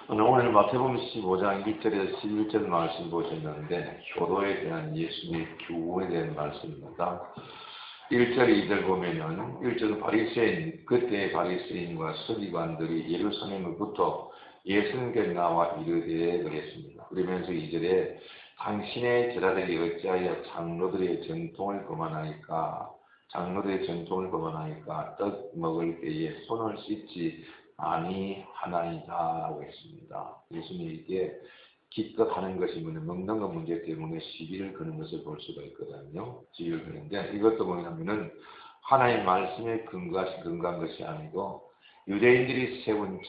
오늘 마태복음 15장 1절에서 11절 말씀 보셨는데 효도에 대한 예수님의 교훈에 대한 말씀입니다. 1절, 2절 보면은 1절은 바리새인, 그때의 바리새인과 서기관들이 예루살렘으로부터 예수님께 나와 이르되 그랬습니다. 그러면서 2절에 당신의 제자들이 어찌하여 장로들의 전통을 거만하니까 떡 먹을 때에 손을 씻지 아니하나이다라고 했습니다. 예수님에게 기껏 하는 것이 먹는 것 문제 때문에 시비를 거는 것을 볼 수가 있거든요. 시비를 거는데 이것도 뭐냐면은 하나의 말씀에 근거한 것이 아니고 유대인들이 세운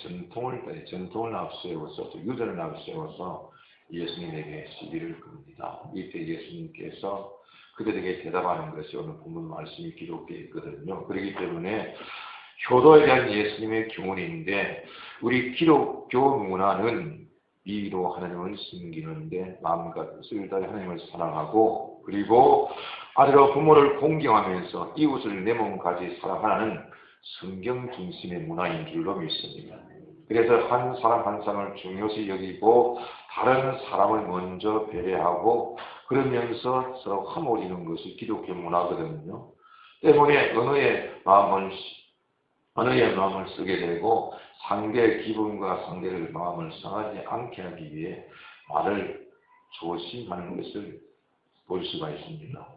전통을 앞세워서 또 유전을 앞세워서 예수님에게 시비를 겁니다. 이때 예수님께서 그들에게 대답하는 것이 오늘 본문 말씀이 기록되어 있거든요. 그렇기 때문에 효도에 대한 예수님의 교훈인데 우리 기독교 문화는 미로 하나님을 섬기는데 마음과 뜻을 다해 하나님을 사랑하고 그리고 아들과 부모를 공경하면서 이웃을 내 몸까지 사랑하는 성경 중심의 문화인 줄로 믿습니다. 그래서 한 사람 한 사람을 중요시 여기고 다른 사람을 먼저 배려하고 그러면서 서로 화목이는 것이 기독교 문화거든요. 때문에 언어의 마음을 쓰게 되고 상대의 기분과 상대의 마음을 상하지 않게 하기 위해 말을 조심하는 것을 볼 수가 있습니다.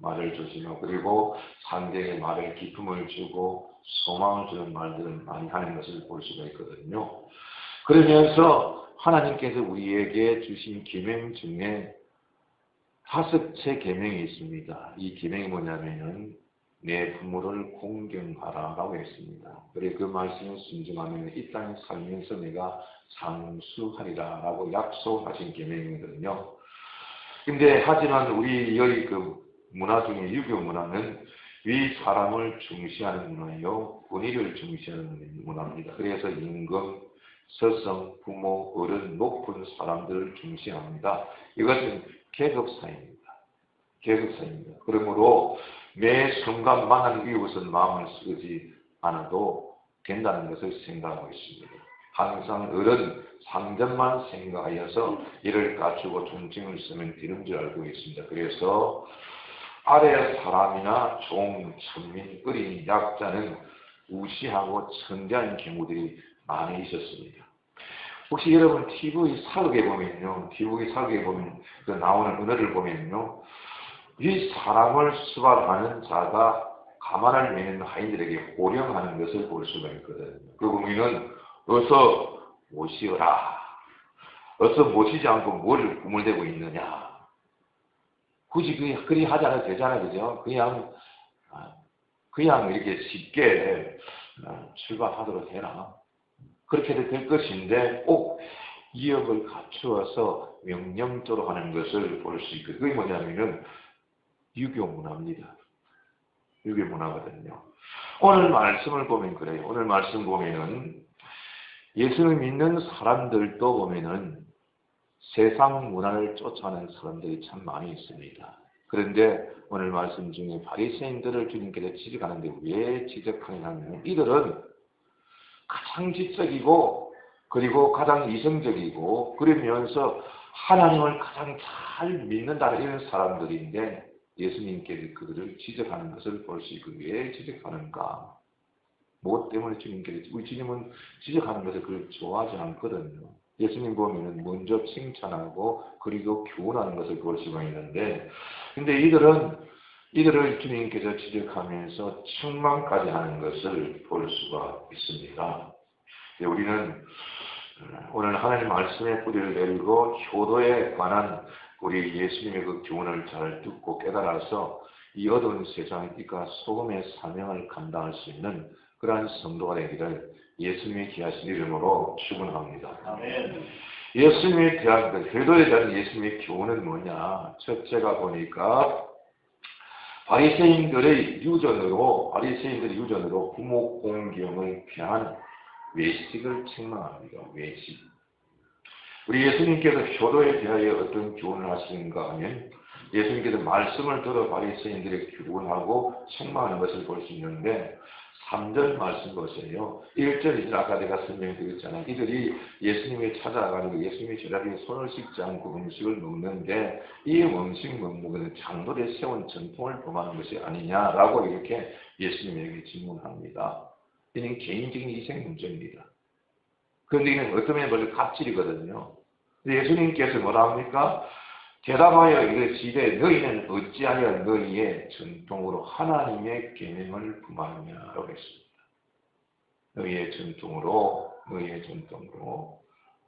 말을 조심하고 그리고 상대의 말에 기쁨을 주고 소망을 주는 말들을 많이 하는 것을 볼 수가 있거든요. 그러면서 하나님께서 우리에게 주신 계명 중에 5채 계명이 있습니다. 이 계명이 뭐냐면은 내 부모를 공경하라라고 했습니다. 그래 그 말씀을 순종하면 이 땅에 살면서 내가 장수하리라라고 약속하신 계명이거든요. 근데 하지만 우리 여기 그 문화 중에 유교 문화는 위 사람을 중시하는 문화요, 권위를 중시하는 문화입니다. 그래서 임금, 서성, 부모, 어른, 높은 사람들을 중시합니다. 이것은 계급사입니다. 그러므로 매 순간 만난 이웃은 마음을 쓰지 않아도 된다는 것을 생각하고 있습니다. 항상 어른 상전만 생각하여서 이를 갖추고 존칭을 쓰면 되는 줄 알고 있습니다. 그래서 아래 사람이나 종, 천민, 어린이, 약자는 무시하고 천대하는 경우들이 많이 있었습니다. 혹시 여러분 TV 사극에 보면 그 나오는 언어를 보면요, 이 사람을 수발하는 자가 가만을 매는 하인들에게 호령하는 것을 볼 수가 있거든요. 그 보면은 어서 모시어라. 어서 모시지 않고 뭘 구물대고 있느냐. 굳이 그리 하지 않아도 되잖아요. 그죠? 그냥 이렇게 쉽게 출발하도록 해라. 그렇게 될 것인데 꼭 이역을 갖추어서 명령대로 하는 것을 볼 수 있고 그게 뭐냐면은 유교 문화입니다. 유교 문화거든요. 오늘 말씀을 보면 그래요. 오늘 말씀 보면은 예수를 믿는 사람들도 보면은 세상 문화를 쫓아가는 사람들이 참 많이 있습니다. 그런데 오늘 말씀 중에 바리새인들을 주님께서 지적하는데 왜 지적하냐면 이들은 가장 지적이고 그리고 가장 이성적이고 그러면서 하나님을 가장 잘 믿는다는 이런 사람들인데 예수님께서 그들을 지적하는 것을 볼 수 있고 왜 지적하는가? 무엇 때문에 주님께서 우리 주님은 지적하는 것을 그걸 좋아하지 않거든요. 예수님 보면은 먼저 칭찬하고 그리고 교훈하는 것을 볼 수가 있는데 근데 이들을 주님께서 지적하면서 책망까지 하는 것을 볼 수가 있습니다. 우리는 오늘 하나님 말씀의 뿌리를 내리고 효도에 관한 우리 예수님의 그 교훈을 잘 듣고 깨달아서 이 어두운 세상의 빛과 소금의 사명을 감당할 수 있는 그러한 성도가 되기를 예수님의 귀하신 이름으로 축원합니다. 아멘. 예수님에 대한 효도에 대한 예수님의 교훈은 뭐냐? 첫째가 보니까 바리새인들의 유전으로 부모 공경을 피한 외식을 책망합니다. 외식. 우리 예수님께서 효도에 대하여 어떤 교훈을 하시는가 하면 예수님께서 말씀을 들어 바리새인들에게 교훈하고 책망하는 것을 볼 수 있는데 3절 말씀 보세요. 1절, 2절 아까 내가 설명드렸잖아요. 이들이 예수님이 찾아가지고 예수님이 제자리에 손을 씻지 않고 음식을 먹는데 이 음식 먹는 장로에 세운 전통을 범하는 것이 아니냐라고 이렇게 예수님에게 질문합니다. 이는 개인적인 희생 문제입니다. 그런데 이는 어떤 면에서 갑질이거든요. 예수님께서 뭐라 합니까? 대답하여 이르시되 너희는 어찌하여 너희의 전통으로 하나님의 계명을 범하느냐라고 했습니다. 너희의 전통으로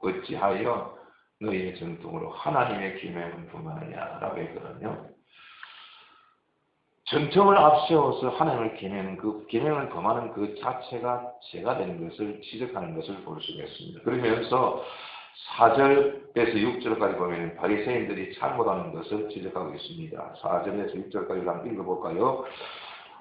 어찌하여 너희의 전통으로 하나님의 계명을 범하느냐라고 했거든요. 전통을 앞세워서 하나님의 계명을 범하는 그 자체가 죄가 되는 것을 지적하는 것을 볼 수가 있습니다. 그러면서 4절에서 6절까지 보면 바리새인들이 잘못하는 것을 지적하고 있습니다. 4절에서 6절까지 한번 읽어볼까요?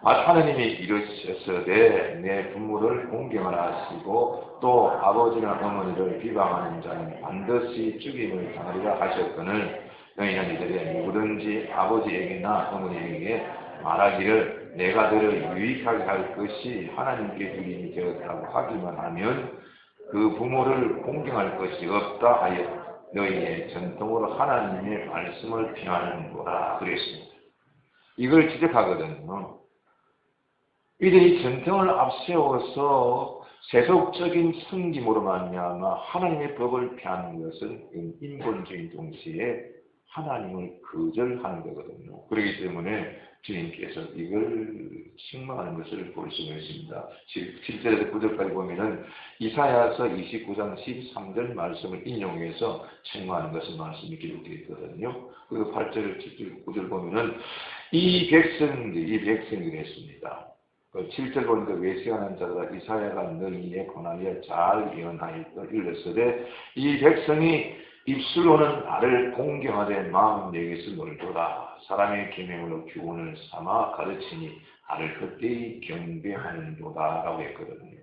하느님이 이르셨으되 내 부모를 공경하라 하시고 또 아버지나 어머니를 비방하는 자는 반드시 죽임을 당하리라 하셨거늘 너희는 이들의 누구든지 아버지에게나 어머니에게 말하기를 내가 너를 유익하게 할 것이 하나님께 드림이 되었다고 하기만 하면 그 부모를 공경할 것이 없다 하여 너희의 전통으로 하나님의 말씀을 핑하는구나 그랬습니다. 이걸 지적하거든요. 이들이 전통을 앞세워서 세속적인 섬김으로 말미암아 하나님의 법을 폐하는 것은 인본주의 동시에 하나님을 거절하는 거거든요. 그렇기 때문에 주님께서 이걸 책망하는 것을 볼 수가 있습니다. 7절에서 9절까지 보면은 이사야서 29장 13절 말씀을 인용해서 책망하는 것을 말씀이 기록되어 있거든요. 그리고 8절, 7절, 9절 보면은 이 백성들이 했습니다. 7절 보니까 외세하는 자가 이사야가 너희에 권하여 잘 예언하였다 일렀으되 이 백성이 입술로는 나를 공경하되 마음은 내게서 멀도다. 사람의 계명으로 교훈을 삼아 가르치니 나를 헛되이 경배하는도다 라고 했거든요.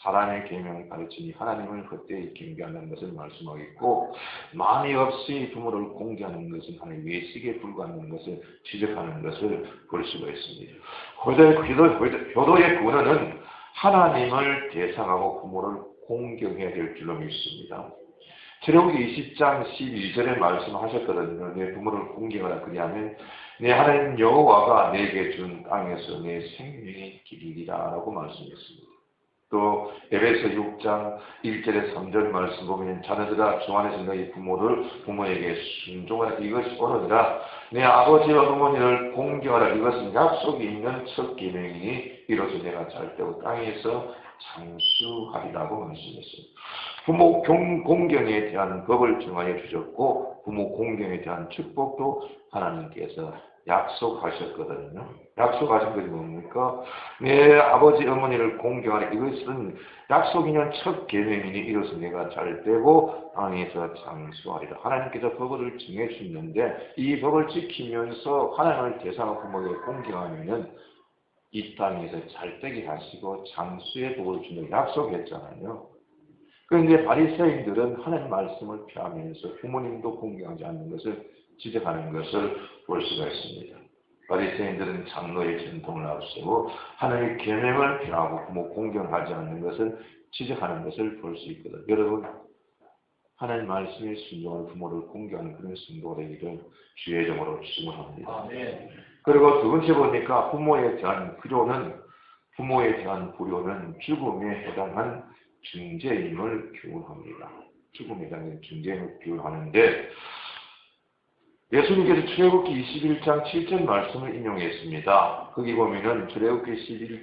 사람의 계명을 가르치니 하나님을 헛되이 경배한다는 것을 말씀하겠고 마음이 없이 부모를 공경하는 것은 하나님의 외식에 불과한 것을 지적하는 것을 볼 수가 있습니다. 효도의 근원은 하나님을 대상하고 부모를 공경해야 될 줄로 믿습니다. 출애굽기 20장 12절에 말씀하셨거든요. 내 부모를 공경하라 그리하면 내 하나님 여호와가 내게 준 땅에서 내 생명이 길이리라 라고 말씀했습니다. 또 에베소 6장 1절에 3절 말씀 보면 자녀들아 주 안에서 너희 부모에게 순종하라 이것이 옳으니라. 내 아버지와 어머니를 공경하라 이것은 약속이 있는 첫 계명이니 이로써 내가 잘 때고 땅에서 장수하리라고 말씀했습니다. 부모 공경에 대한 법을 정하여 주셨고 부모 공경에 대한 축복도 하나님께서 약속하셨거든요. 약속하신 것이 뭡니까? 내 아버지 어머니를 공경하라. 이것은 약속 있는 첫 계명이니 이로써 내가 잘 되고 땅에서 장수하리라. 하나님께서 법을 정해주셨는데 이 법을 지키면서 하나님을 대상하고 부모를 공경하면은 이 땅에서 잘 되게 하시고 장수의 복을 주는 약속했잖아요. 그런데 바리새인들은 하나님 말씀을 피하면서 부모님도 공경하지 않는 것을 지적하는 것을 볼 수가 있습니다. 바리새인들은 장로의 전통을 앞세우고 하나님의 계명을 피하고 부모 공경하지 않는 것을 지적하는 것을 볼 수 있거든요. 여러분, 하나님 말씀에 순종하는 부모를 공경하는 그런 성도가 되기를 주의 이름으로 축원합니다. 그리고 두 번째 보니까 부모에 대한 불효는 죽음에 해당한 중죄임을 교훈합니다. 죽음에 해당하는 중죄임을 교훈하는데 예수님께서 출애굽기 21장 7절 말씀을 인용했습니다. 거기 보면은 출애굽기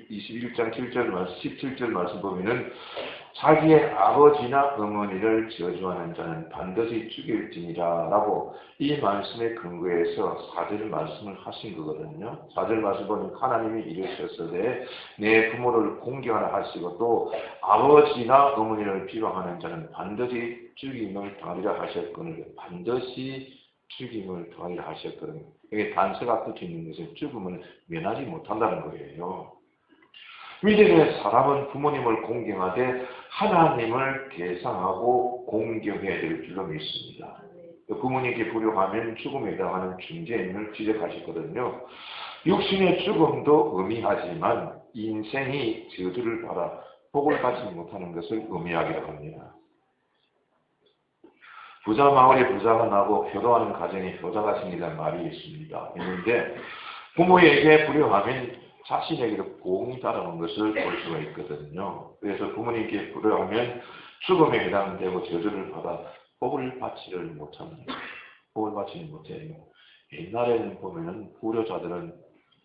21장 17절 말씀 보면은 자기의 아버지나 어머니를 저주하는 자는 반드시 죽일지니라 라고 이 말씀에 근거해서 4절 말씀을 하신 거거든요. 4절 말씀 보면 하나님이 이르셨으되 내 부모를 공경하라 하시고 또 아버지나 어머니를 비방하는 자는 반드시 죽임을 당하리라 하셨거늘 반드시 죽임을 당하리라 하셨거든요. 여기 단서가 붙어 있는 것은 죽음을 면하지 못한다는 거예요. 믿음의 사람은 부모님을 공경하되 하나님을 대상하고 공경해야 될 줄로 믿습니다. 부모님께 불효하면 죽음에 해당하는 중죄임을 지적하셨거든요. 육신의 죽음도 의미하지만 인생이 저주를 받아 복을 받지 못하는 것을 의미하기도 합니다. 부자 마을에 부자가 나고 효도하는 가정에 효자가 생기는 말이 있습니다. 있는데 부모에게 불효하면 자신에게도 공이 따르는 것을 볼 수가 있거든요. 그래서 부모님께 불효하면 죽음에 해당되고 저주를 받아 복을 받지를 못합니다. 복을 받지는 못해요. 옛날에는 보면은 불효자들은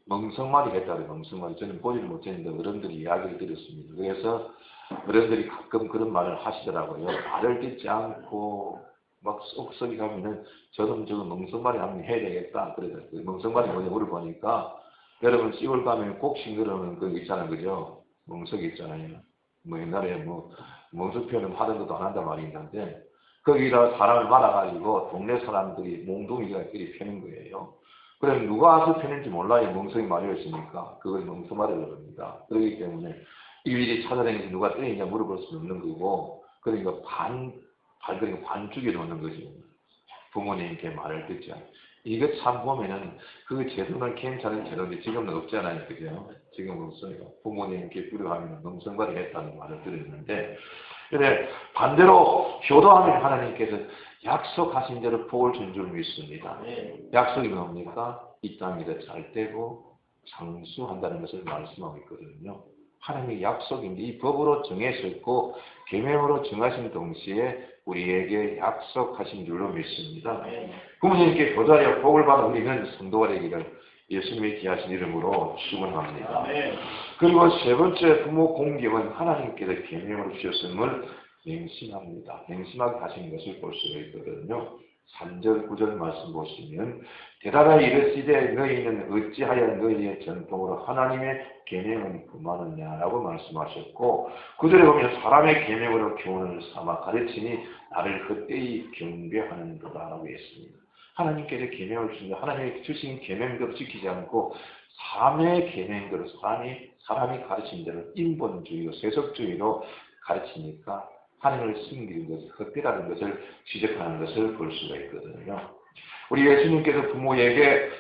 멍석말이 했다고 멍석말이 저는 보지를 못했는데 어른들이 이야기를 들었습니다. 그래서 어른들이 가끔 그런 말을 하시더라고요. 말을 듣지 않고 막 쏙쏙이 가면은 저는 저거 멍석말이 한번 해야 되겠다. 그러더라고요. 멍석말이 뭐냐 물어보니까 여러분 시골 가면 꼭 싱그러운 거 있잖아요. 그죠? 멍석 있잖아요. 뭐 옛날에 뭐 멍석 표현은 하던 것도 안 한단 말이 있는데 거기다 사람을 말아가지고 동네 사람들이 몽둥이들끼리 펴는 거예요. 그럼 누가 와서 펴는지 몰라요. 멍석이 말이었으니까. 그걸 멍석말이라고 합니다. 그렇기 때문에 일일이 찾아다니면서 누가 때리냐 물어볼 수 없는 거고 그러니까 반 죽여놓는 거죠. 부모님께 말을 듣지 않고. 이것 참 보면은 그 제도는 괜찮은 제도인데 지금은 없잖아요. 그죠? 지금은 없어요. 부모님께 불효하면 멍석말이 했다는 말을 들었는데 근데 반대로 효도하면 하나님께서 약속하신 대로 복을 준 줄 믿습니다. 약속이 뭡니까? 이 땅에서 잘 되고 장수한다는 것을 말씀하고 있거든요. 하나님의 약속인데 이 법으로 정해졌고 계명으로 정하신 동시에 우리에게 약속하신 줄로 믿습니다. 부모님께 효도하여 복을 받은 우리는 성도가 되기를 예수님의 귀하신 이름으로 축원합니다. 그리고 세 번째 부모 공경은 하나님께서 계명으로 주셨음을 맹심합니다. 맹심하게 하신 것을 볼 수가 있거든요. 3절 9절 말씀 보시면 대답하여 이르시되 너희는 어찌하여 너희의 전통으로 하나님의 계명을 금하느냐라고 말씀하셨고 9절에 보면 사람의 계명으로 교훈을 삼아 가르치니 나를 헛되이 경배하는도다라고 했습니다. 하나님께서 계명을 주시는데 하나님이 주신 계명대로 지키지 않고 사람의 계명대로 사람이 가르친 대로 인본주의로 세속주의로 가르치니까 하나님을 숨기는 것을 헛되다는 것을 지적하는 것을 볼 수가 있거든요. 우리 예수님께서 부모에게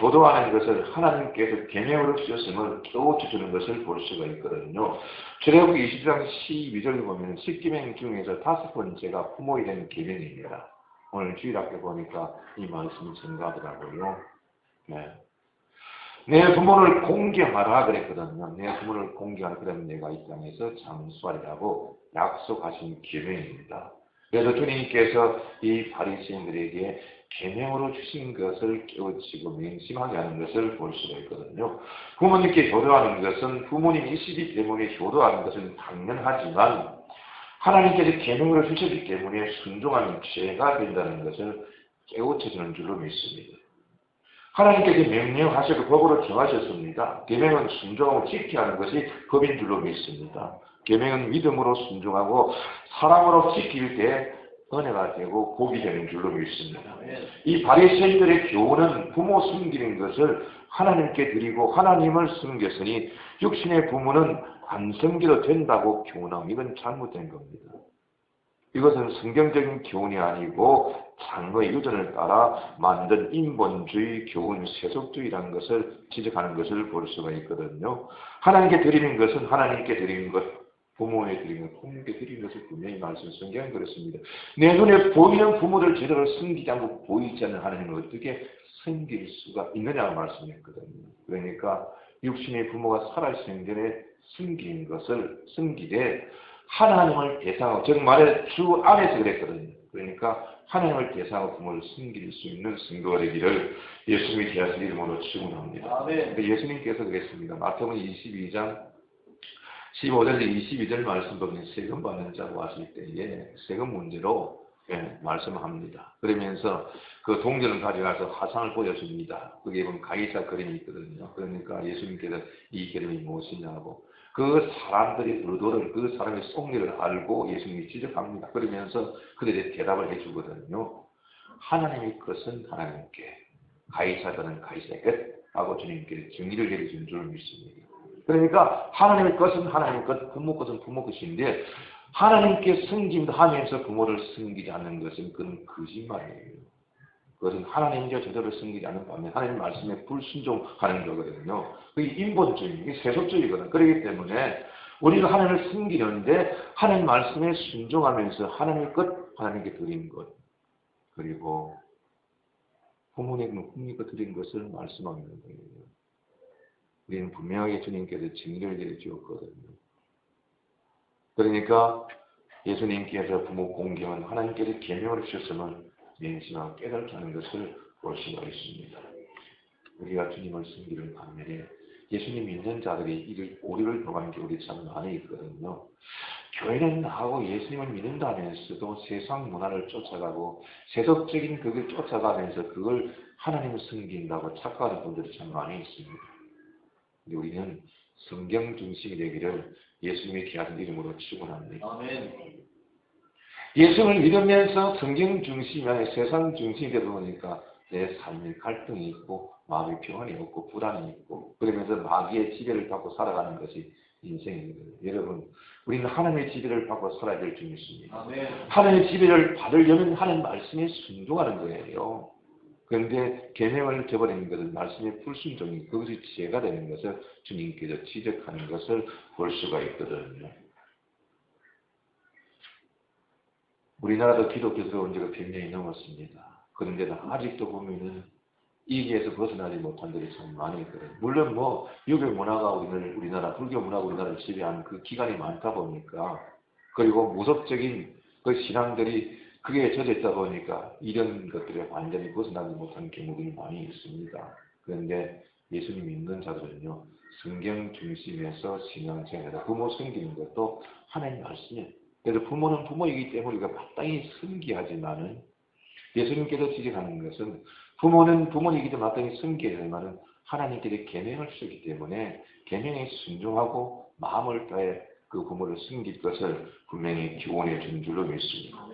효도하는 것을 하나님께서 계명으로 주셨음을 깨우쳐주는 것을 볼 수가 있거든요. 출애굽기 20장 12절을 보면 10계명 중에서 5번째가 부모에 대한 계명입니다. 오늘 주일학교 보니까 이 말씀이 증가하더라고요. 네. 내 부모를 공경하라 그랬거든요. 내 부모를 공경하라 그러면 내가 이 땅에서 장수하리라고 약속하신 계명입니다. 그래서 주님께서 이 바리새인들에게 계명으로 주신 것을 깨우치고 맹심하게 하는 것을 볼 수가 있거든요. 부모님께 효도하는 것은 부모님이시기 때문에 효도하는 것은 당연하지만 하나님께서 계명으로 주셨기 때문에 순종하는 죄가 된다는 것을 깨우쳐주는 줄로 믿습니다. 하나님께서 명령하시고 법으로 정하셨습니다. 계명은 순종하고 지켜야 하는 것이 법인 줄로 믿습니다. 계명은 믿음으로 순종하고 사랑으로 지킬 때 은혜가 되고 복이 되는 줄로 믿습니다. 이 바리새인들의 교훈은 부모 숨기는 것을 하나님께 드리고 하나님을 숨겼으니 육신의 부모는 안 섬겨도 된다고 교훈하면 이건 잘못된 겁니다. 이것은 성경적인 교훈이 아니고 장로의 유전을 따라 만든 인본주의 교훈, 세속주의라는 것을 지적하는 것을 볼 수가 있거든요. 하나님께 드리는 것은 하나님께 드리는 것, 부모에 드리는 것, 부모님께 드리는 것을 분명히 말씀 성경은 그렇습니다. 내 눈에 보이는 부모들 제대로 섬기지 않고 보이지 않는 하나님을 어떻게 섬길 수가 있느냐고 말씀했거든요. 그러니까 육신의 부모가 살아있는 전에 섬기는 것을 섬기되 하나님을 대상으로, 즉 말해 주 안에서 그랬거든요. 그러니까 하나님을 대상으로 부모를 섬길 수 있는 성도가 되기를 예수님의 귀하신 이름으로 축원합니다. 예수님께서 그랬습니다. 마태복음 22장 15절에서 22절 말씀 보면 세금 받는 자고 하실 때에 세금 문제로 말씀합니다. 그러면서 그 동전을 가져가서 화상을 보여줍니다. 그게 보면 가이사 그림이 있거든요. 그러니까 예수님께서 이 그림이 무엇이냐고 그 사람들의 의도를, 그 사람의 속내를 알고 예수님이 지적합니다. 그러면서 그들의 대답을 해주거든요. 하나님의 것은 하나님께, 가이사들은 가이사의 것 하고 주님께 정의를 내려준 줄 믿습니다. 그러니까 하나님의 것은 하나님의 것, 부모 것은 부모 것인데 하나님께 섬김도 하면서 부모를 섬기지 않는 것은 그건 거짓말이에요. 그것은 하나님께 제대로 섬기지 않는 반면 하나님 말씀에 불순종하는 거거든요. 그게 인본주의, 이게 세속주의거든. 그렇기 때문에 우리가 하나님을 섬기는데 하나님 말씀에 순종하면서 하나님의 것, 하나님께 드린 것, 그리고 부모님께 드린 것을 말씀하는 거예요. 우리는 분명하게 주님께서 징계를 내려주었거든요. 그러니까 예수님께서 부모 공경은 하나님께서 계명을 주셨으면 맹신하고 깨닫게 하는 것을 볼 수가 있습니다. 우리가 주님을 섬기는 반면에 예수님 믿는 자들이 이를 오류를 범하는 경우들이 참 많이 있거든요. 교회는 나하고 예수님을 믿는다면서도 세상 문화를 쫓아가고 세속적인 그걸 쫓아가면서 그걸 하나님을 섬긴다고 착각하는 분들이 참 많이 있습니다. 근데 우리는 성경 중심이 되기를 예수님의 귀한 이름으로 축원합니다. 아멘. 예수를 믿으면서 성경 중심이 아니라 세상 중심이 되다 보니까 내 삶에 갈등이 있고 마음의 평안이 없고 불안이 있고 그러면서 마귀의 지배를 받고 살아가는 것이 인생이거든요. 여러분, 우리는 하나님의 지배를 받고 살아야 될 줄 믿습니다. 아멘. 하나님의 지배를 받으려면 하나님 말씀에 순종하는 거예요. 그런데 계명을 저버리는 것은 말씀의 불순종이 그것이 죄가 되는 것을 주님께서 지적하는 것을 볼 수가 있거든요. 우리나라도 기독교 들어온 지가 100년이 넘었습니다. 그런데도 아직도 보면은 이기에서 벗어나지 못한 들이 참 많이 있거든요. 물론 유교 문화가 우리나라 불교 문화가 우리나라를 지배한 그 기간이 많다 보니까 그리고 무섭적인 그 신앙들이 그게 젖었다 보니까 이런 것들에 완전히 벗어나지 못한 경우들이 많이 있습니다. 그런데 예수님 믿는 자들은요, 성경 중심에서 신앙생활에서 부모 섬기는 것도 하나님 말씀이에요. 그래서 부모는 부모이기 때문에 우리가 마땅히 섬기하지만은 예수님께서 지적하는 것은 부모는 부모이기 때문에 마땅히 섬겨야 되지만은 하나님께서 계명을 주셨기 때문에 계명에 순종하고 마음을 다해 그 부모를 섬길 것을 분명히 교훈해 준 줄로 믿습니다.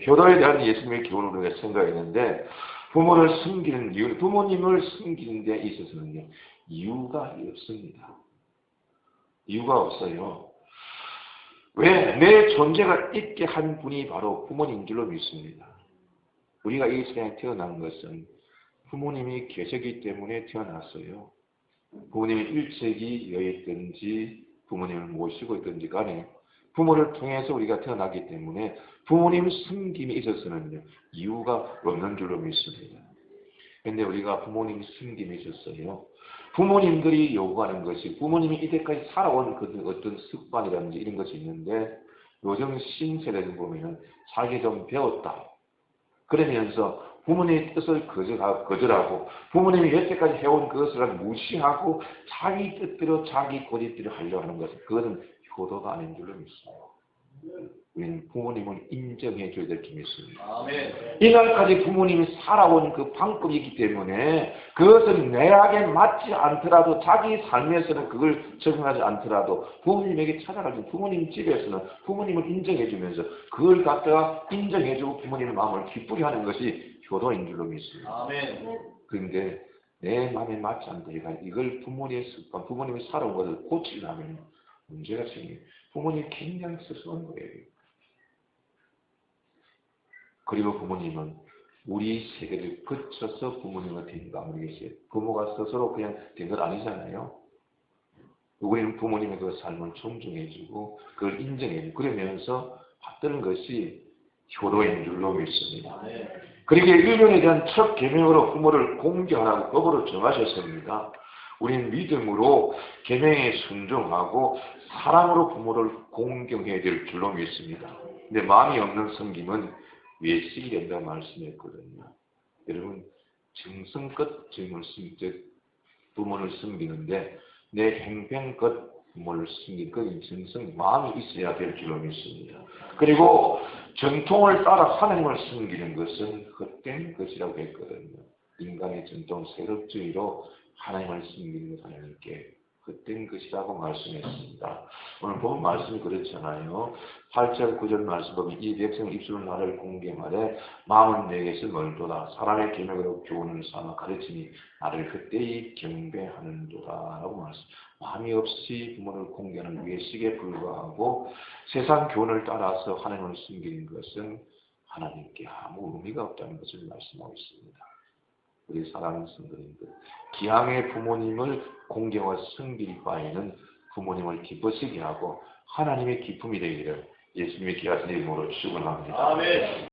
효도에 대한 예수님의 교훈을 우리가 생각했는데 부모를 섬기는 이유, 부모님을 섬기는 데 있어서는요, 이유가 없습니다. 이유가 없어요. 왜? 내 존재가 있게 한 분이 바로 부모님인 줄로 믿습니다. 우리가 이 세상에 태어난 것은 부모님이 계시기 때문에 태어났어요. 부모님이 일찍이 여있든지 부모님을 모시고 있든지 간에 부모를 통해서 우리가 태어나기 때문에 부모님 섬김에 있어서는 이유가 없는 줄로 믿습니다. 그런데 우리가 부모님 섬김에 있어서요, 부모님들이 요구하는 것이 부모님이 이때까지 살아온 그 어떤 습관이라든지 이런 것이 있는데 요즘 신세대를 보면 자기 좀 배웠다. 그러면서 부모님의 뜻을 거절하고 부모님이 여태까지 해온 그것을 무시하고 자기 뜻대로 자기 고집대로 하려고 하는 것은 그것은 효도가 아닌 줄로 믿습니다. 우리는 부모님을 인정해 줘야 될 줄 믿습니다. 아멘. 이날까지 부모님이 살아온 그 방법이 있기 때문에 그것은 내에게 맞지 않더라도 자기 삶에서는 그걸 적용하지 않더라도 부모님에게 찾아가지고 부모님 집에서는 부모님을 인정해 주면서 그걸 갖다가 인정해 주고 부모님의 마음을 기쁘게 하는 것이 효도인 줄로 믿습니다. 아멘. 그런데 내 마음에 맞지 않다 이걸 부모님의 습관, 부모님이 살아온 것을 고치려면 문제가 생겨요. 부모님이 굉장히 스스로한 거예요. 그리고 부모님은 우리 세계를 거쳐서 부모님과 된 거 아니겠어요? 부모가 스스로 그냥 된 것 아니잖아요. 우리는 부모님의 그 삶을 존중해주고 그걸 인정해주고 그러면서 받드는 것이 효도인 줄로 믿습니다. 그러기에 인륜에 대한 첫 계명으로 부모를 공경하라고 법으로 정하셨습니다. 우리는 믿음으로 계명에 순종하고 사랑으로 부모를 공경해야 될 줄로 믿습니다. 근데 마음이 없는 섬김은 외식이 된다고 말씀했거든요. 여러분, 정성껏 부모를 섬기는데 내 행편껏 부모를 섬기는 그 정성, 마음이 있어야 될 줄로 믿습니다. 그리고 전통을 따라 하나님을 섬기는 것은 헛된 것이라고 했거든요. 인간의 전통 세속주의로 하나님을 섬기는 것 하나님께 헛된 것이라고 말씀했습니다. 오늘 본 말씀이 그렇잖아요. 8절 9절 말씀 보면 이 백성 입술은 나를 공경하되 마음은 내게서 멀도다. 사람의 계명으로 교훈을 삼아 가르치니 나를 헛되이 경배하는도다 라고 말씀. 마음이 없이 부모를 공경하는 외식에 불과하고 세상 교훈을 따라서 하나님을 섬기는 것은 하나님께 아무 의미가 없다는 것을 말씀하고 있습니다. 우리 사랑하는 성도님들, 기왕의 부모님을 공경과 섬길 바에는 부모님을 기쁘시게 하고 하나님의 기쁨이 되기를 예수님의 귀하신 이름으로 축원합니다. 아멘.